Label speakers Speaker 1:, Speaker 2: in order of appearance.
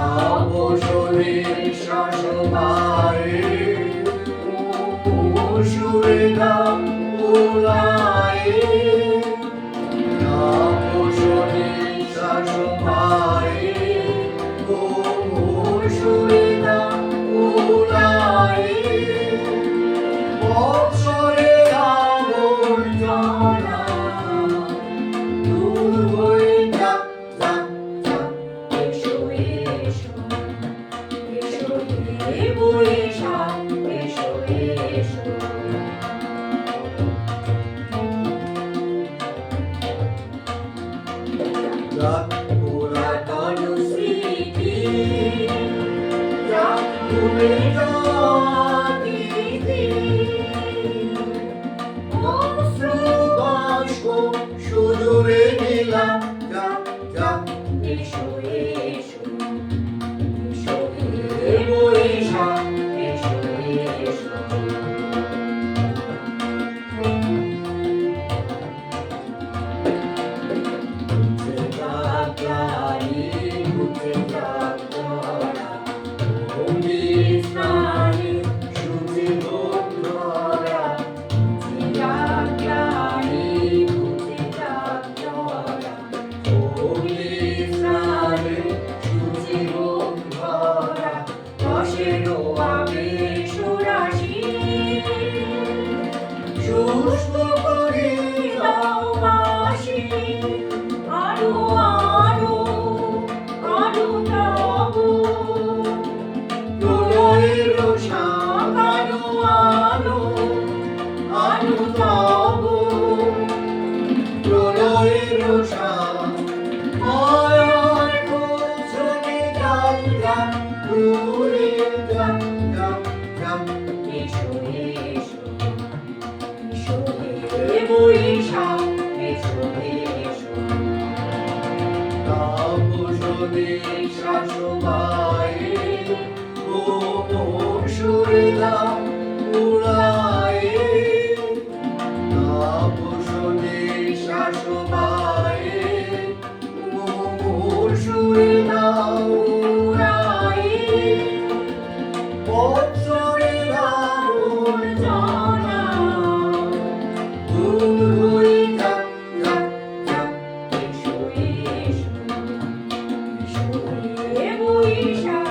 Speaker 1: তাপসের শাসনায় সুরে গান উড়ায় তাপসের শাসনায় সুরে গান উড়ায় বৎসরের আবর্জনা দূর হয়ে যাক যাক যাক এসো এসো এসো হে বৈশাখ এসো এসো যাক পুরাতন স্মৃতি যাক ভুলে যাওয়া অতীতি অশ্রুবাষ্প সুদূরে নিলাম যাক যাক এসো এসো এসো হে বৈশাখ এসো এসো
Speaker 2: We shall